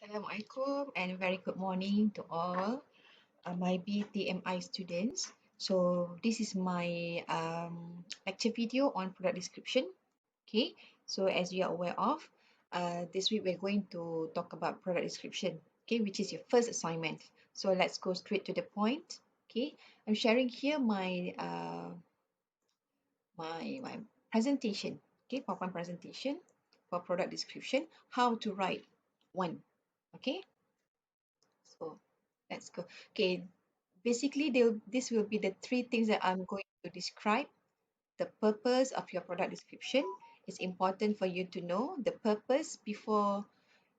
Assalamualaikum and very good morning to all my BTMI students. So this is my lecture video on product description. Okay, so as you are aware of, this week we're going to talk about product description. Okay, which is your first assignment. So let's go straight to the point. Okay, I'm sharing here my presentation. Okay, PowerPoint presentation for product description. How to write one. Okay. So let's go. Okay, basically this will be the three things that I'm going to describe. The purpose of your product description. It's important for you to know the purpose before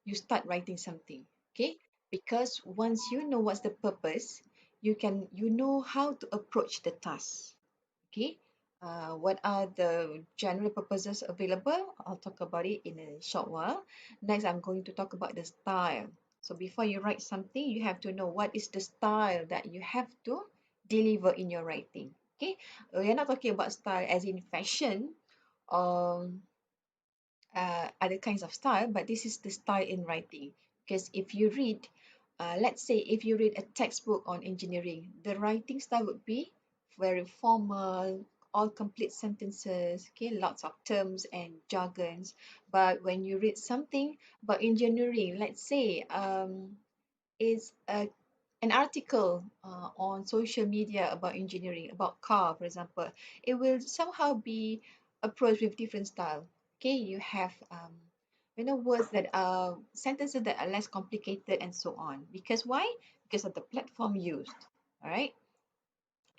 you start writing something. Okay, because once you know what's the purpose, you know how to approach the task. Okay, what are the general purposes available? I'll talk about it in a short while. Next, I'm going to talk about the style. So before you write something, you have to know what is the style that you have to deliver in your writing. Okay, we're not talking about style as in fashion or other kinds of style, but this is the style in writing. Because if you read, let's say if you read a textbook on engineering, the writing style would be very formal, all complete sentences, okay, lots of terms and jargons. But when you read something about engineering, let's say it's an article on social media about engineering, about car, for example, it will somehow be approached with different style. Okay, you have words that are sentences that are less complicated and so on. Because why? Because of the platform used. All right.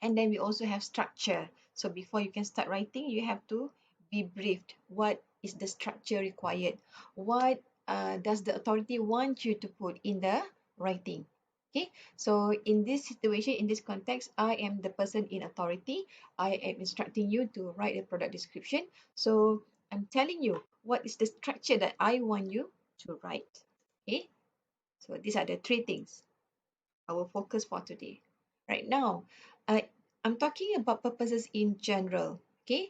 And then we also have structure. So before you can start writing, you have to be briefed. What is the structure required? What does the authority want you to put in the writing? Okay, so in this situation, in this context, I am the person in authority. I am instructing you to write a product description. So I'm telling you what is the structure that I want you to write. Okay, so these are the three things our focus for today. Right now, uh, I'm talking about purposes in general. Okay,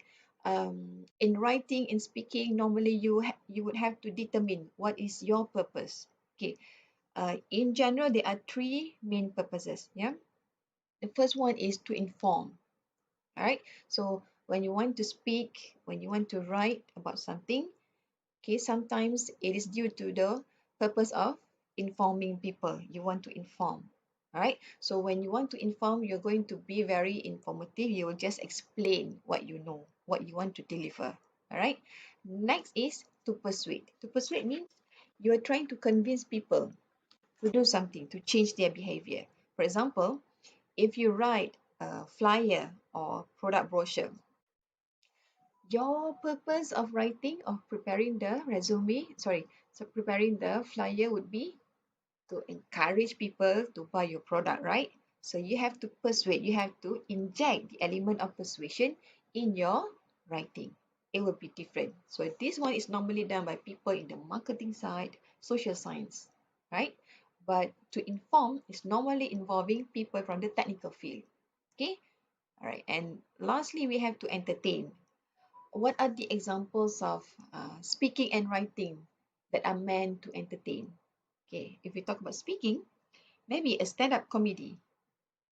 in writing, in speaking, normally you would have to determine what is your purpose. Okay, in general, there are three main purposes. Yeah, the first one is to inform. All right, so when you want to speak, when you want to write about something, okay, sometimes it is due to the purpose of informing people. You want to inform. All right. So when you want to inform, you're going to be very informative. You will just explain what you know, what you want to deliver. All right. Next is to persuade. To persuade means you are trying to convince people to do something, to change their behavior. For example, if you write a flyer or product brochure, your purpose of writing or preparing the resume, so preparing the flyer would be to encourage people to buy your product, right? So you have to persuade, you have to inject the element of persuasion in your writing. It will be different. So this one is normally done by people in the marketing side, social science, right? But to inform is normally involving people from the technical field. Okay? All right. And lastly, we have to entertain. What are the examples of speaking and writing that are meant to entertain? Okay, if we talk about speaking, maybe a stand-up comedy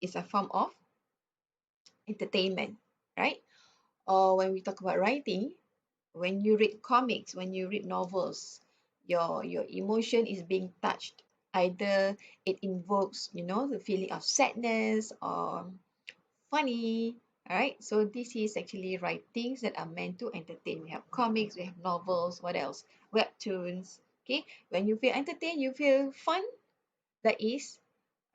is a form of entertainment, right? Or when we talk about writing, when you read comics, when you read novels, your emotion is being touched. Either it invokes, the feeling of sadness or funny. All right, so this is actually writings that are meant to entertain. We have comics, we have novels, what else? Webtoons. Okay, when you feel entertained, you feel fun. That is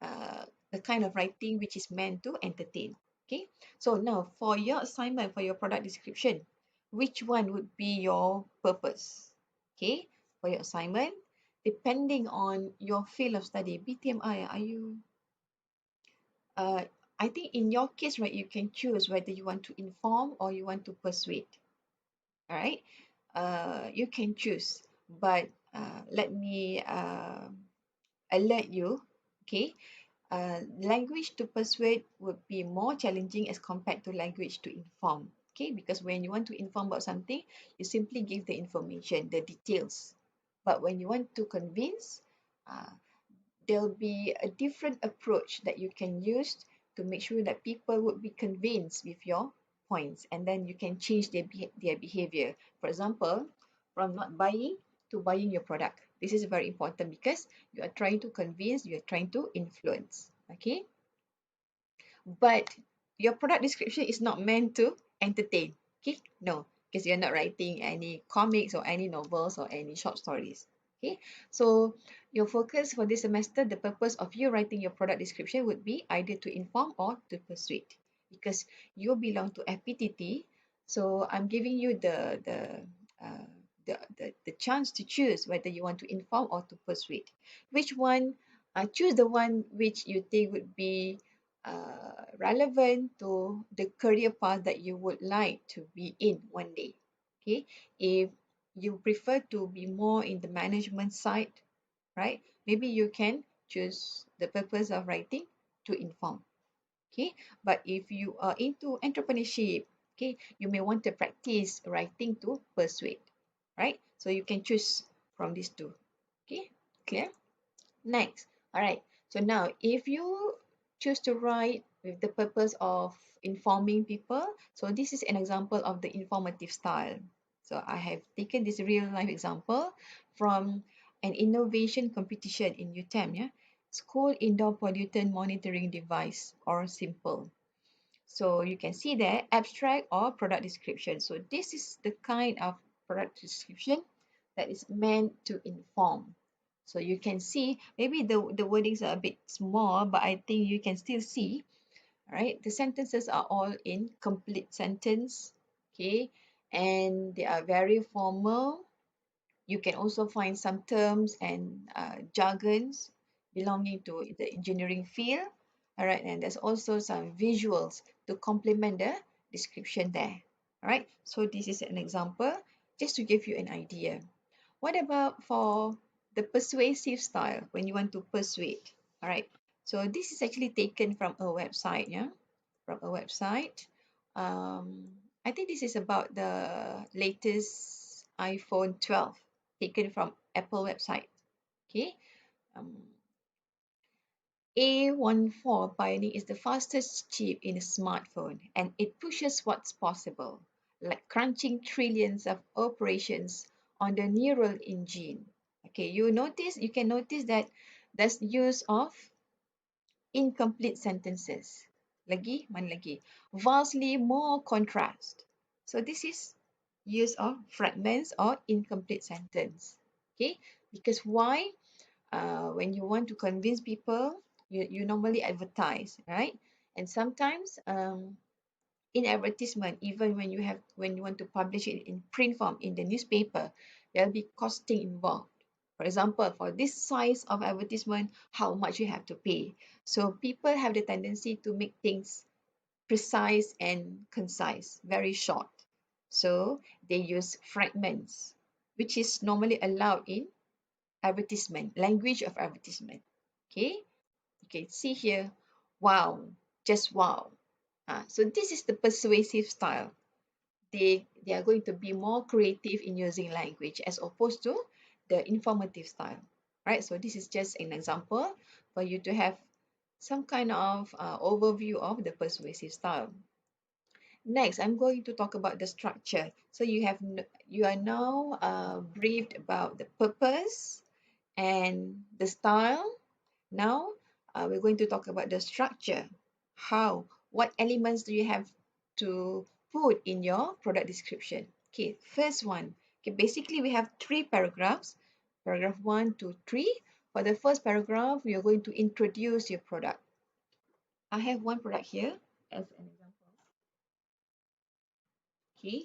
uh, the kind of writing which is meant to entertain. Okay, so now for your assignment, for your product description, which one would be your purpose? Okay, for your assignment, depending on your field of study, BTMI, are you uh, I think in your case, right, you can choose whether you want to inform or you want to persuade. All right, you can choose, but let me alert you. Okay, language to persuade would be more challenging as compared to language to inform. Okay, because when you want to inform about something, you simply give the information, the details. But when you want to convince, Uh, there'll be a different approach that you can use to make sure that people would be convinced with your points, and then you can change their behavior. For example, from not buying to buying your product. This is very important because you are trying to convince, you are trying to influence. Okay, but your product description is not meant to entertain. Okay, no, because you're not writing any comics or any novels or any short stories. Okay, so your focus for this semester, the purpose of you writing your product description would be either to inform or to persuade, because you belong to FPTT. So I'm giving you uh, the chance to choose whether you want to inform or to persuade. Which one? Choose the one which you think would be relevant to the career path that you would like to be in one day. Okay, if you prefer to be more in the management side, right? Maybe you can choose the purpose of writing to inform. Okay, but if you are into entrepreneurship, okay, you may want to practice writing to persuade, right? So you can choose from these two. Okay, clear? Next, all right. So now, if you choose to write with the purpose of informing people, so this is an example of the informative style. So I have taken this real life example from an innovation competition in UTM, yeah, School Indoor Pollutant Monitoring Device, or SIMPLE. So you can see there, abstract or product description. So this is the kind of product description that is meant to inform. So you can see, maybe the wordings are a bit small, but I think you can still see, right? The sentences are all in complete sentence, okay? And they are very formal. You can also find some terms and jargons belonging to the engineering field. All right, and there's also some visuals to complement the description there. All right, so this is an example just to give you an idea. What about for the persuasive style when you want to persuade? All right, so this is actually taken from a website, yeah, from a website. I think this is about the latest iPhone 12 taken from Apple website. Okay, um, A14 Bionic is the fastest chip in a smartphone, and it pushes what's possible, like crunching trillions of operations on the neural engine. Okay, you can notice that there's use of incomplete sentences. Lagi, mana lagi? Vastly more contrast. So this is use of fragments or incomplete sentence. Okay, because why? When you want to convince people, you normally advertise, right? And sometimes in advertisement, even when you want to publish it in print form in the newspaper, there'll be costing involved. For example, for this size of advertisement, how much you have to pay. So people have the tendency to make things precise and concise, very short. So they use fragments, which is normally allowed in advertisement, language of advertisement. Okay, you can see here, wow, just wow. So this is the persuasive style. They are going to be more creative in using language as opposed to the informative style. Right? So this is just an example for you to have some kind of overview of the persuasive style. Next, I'm going to talk about the structure. So you are now briefed about the purpose and the style. Now, we're going to talk about the structure. How? What elements do you have to put in your product description? Okay, first one. Okay, basically we have three paragraphs. Paragraph 1 to 3. For the first paragraph, we are going to introduce your product. I have one product here as an example. Okay,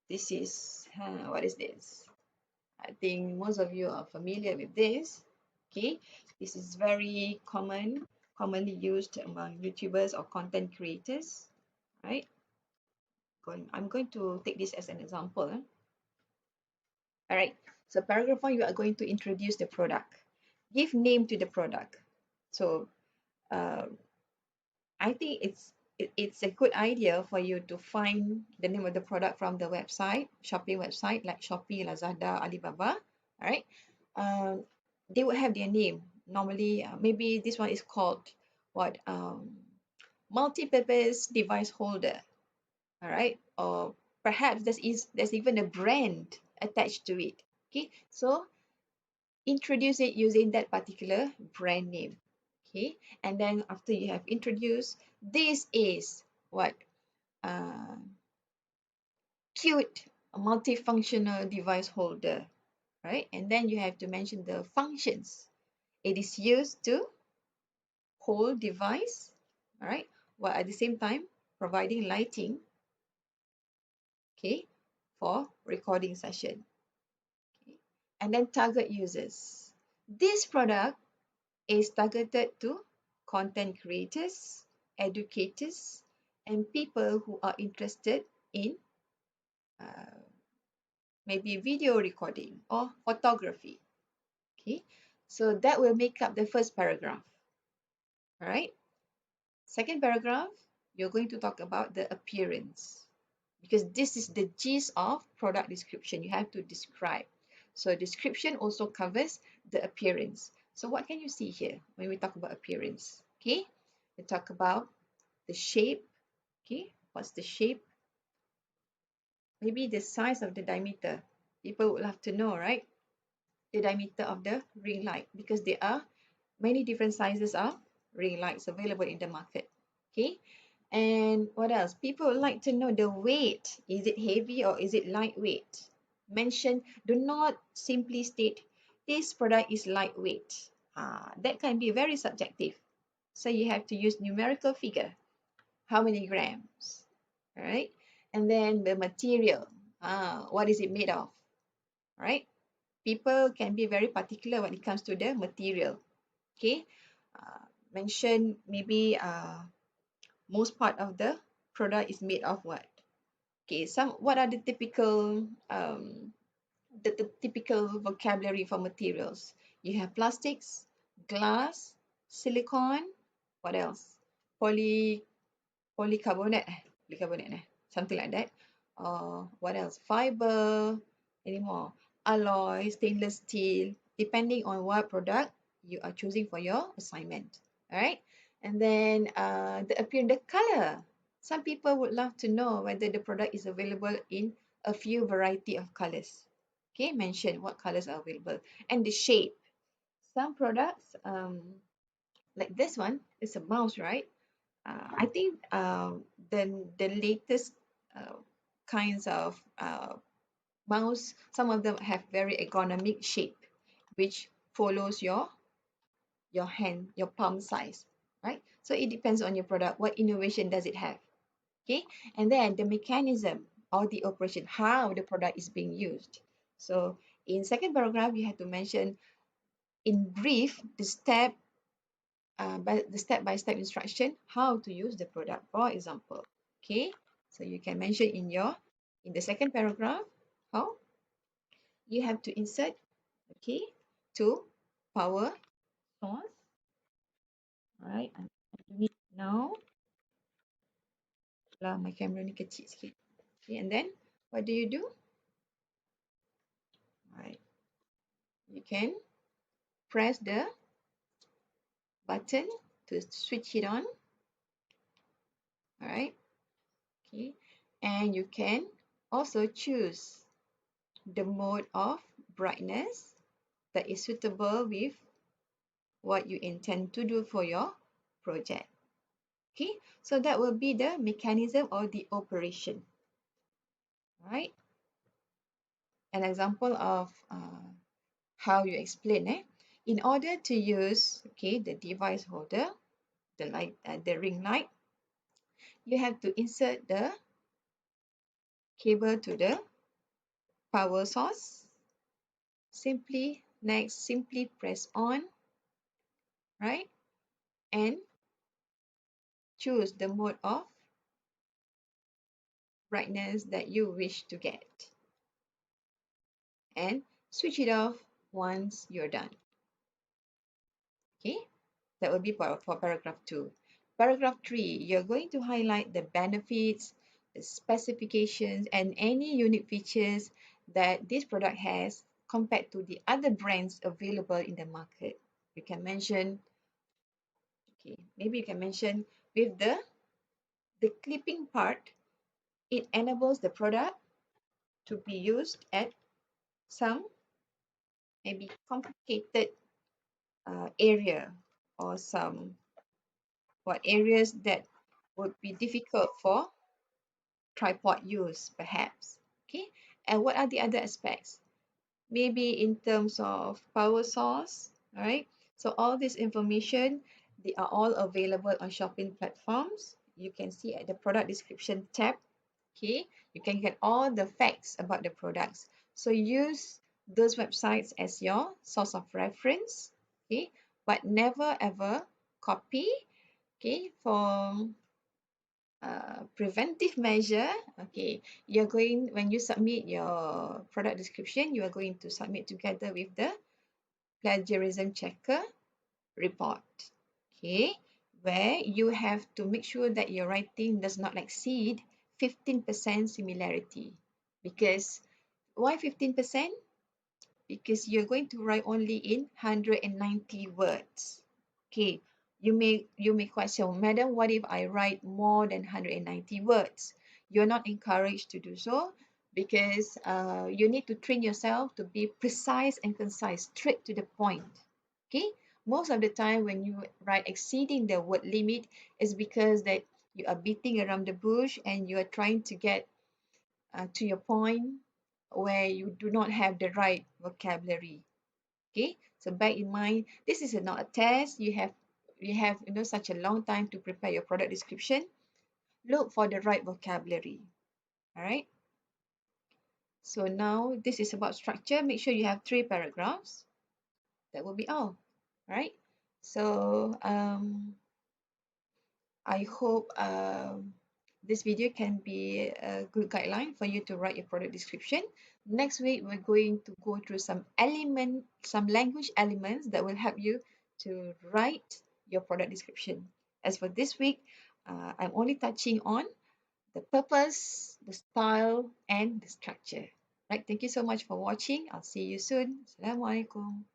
this is, what is this? I think most of you are familiar with this. Okay, this is very commonly used among YouTubers or content creators, right? I'm going to take this as an example. All right, so paragraph 1, you are going to introduce the product. Give name to the product. So uh, I think it's a good idea for you to find the name of the product from the website, shopping website like Shopee, Lazada, Alibaba. All right. they would have their name. Normally, maybe this one is called what, multi-purpose device holder, all right? Or perhaps there's even a brand attached to it. Okay, so introduce it using that particular brand name. Okay, and then after you have introduced, this is what, uh, cute multifunctional device holder, right? And then you have to mention the functions. It is used to hold device, all right, while at the same time providing lighting, okay, for recording session. Okay. And then target users. This product is targeted to content creators, educators, and people who are interested in uh, maybe video recording or photography. Okay, so that will make up the first paragraph. All right. Second paragraph, you're going to talk about the appearance, because this is the gist of product description. You have to describe. So description also covers the appearance. So what can you see here when we talk about appearance? Okay, we talk about the shape. Okay, what's the shape? Maybe the size of the diameter. People would love to know, right? The diameter of the ring light, because there are many different sizes of ring lights available in the market. Okay, and what else? People would like to know the weight. Is it heavy or is it lightweight? Mention, do not simply state this product is lightweight. That can be very subjective. So you have to use numerical figure. How many grams? All right. And then the material. What is it made of? All right. People can be very particular when it comes to the material. Okay. Mention maybe most part of the product is made of what? Okay, what are the typical the typical vocabulary for materials? You have plastics, glass, silicone, what else? Poly polycarbonate, something like that. What else? Fiber, anymore? Alloy, stainless steel, depending on what product you are choosing for your assignment. All right. And then the color. Some people would love to know whether the product is available in a few variety of colors. Okay, mention what colors are available. And the shape. Some products, like this one, is a mouse, right? I think the latest uh, kinds of mouse, some of them have very ergonomic shape, which follows your hand, your palm size, right? So it depends on your product. What innovation does it have? Okay, and then the mechanism or the operation, how the product is being used. So in second paragraph, you have to mention in brief the step-by-step instruction how to use the product, for example. Okay, so you can mention in the second paragraph how you have to insert, okay, to power source. All right, I'm doing it now. Lah, my camera ni kecil sikit. Okay, and then what do you do? All right, you can press the button to switch it on. All right, okay, and you can also choose the mode of brightness that is suitable with what you intend to do for your project. Okay, so that will be the mechanism or the operation. Right? An example of how you explain. In order to use, okay, the device holder, the light, the ring light, you have to insert the cable to the power source. Simply press on, right? And choose the mode of brightness that you wish to get. And switch it off once you're done. Okay, that will be for paragraph 2. Paragraph 3, you're going to highlight the benefits, the specifications, and any unique features that this product has compared to the other brands available in the market. You can mention, okay, maybe you can mention with the clipping part, it enables the product to be used at some maybe complicated area, or some what areas that would be difficult for tripod use perhaps. Okay, and what are the other aspects? Maybe in terms of power source, all right? So all this information, they are all available on shopping platforms. You can see at the product description tab. Okay, you can get all the facts about the products. So use those websites as your source of reference. Okay, but never ever copy. Okay, for preventive measure, okay, you're going, when you submit your product description, you are going to submit together with the plagiarism checker report, okay, where you have to make sure that your writing does not exceed 15% similarity. Because why 15%? Because you're going to write only in 190 words. Okay, you may question, madam, what if I write more than 190 words? You're not encouraged to do so, because you need to train yourself to be precise and concise, straight to the point. Okay, most of the time when you write exceeding the word limit is because that you are beating around the bush and you are trying to get to your point where you do not have the right vocabulary. Okay, so bear in mind, this is not a test. You have such a long time to prepare your product description. Look for the right vocabulary. All right, so now this is about structure. Make sure you have 3 paragraphs. That will be all. All right, so I hope this video can be a good guideline for you to write your product description. Next week, we're going to go through some language elements that will help you to write your product description. As for this week, I'm only touching on the purpose, the style, and the structure. Right, thank you so much for watching. I'll see you soon. Assalamualaikum.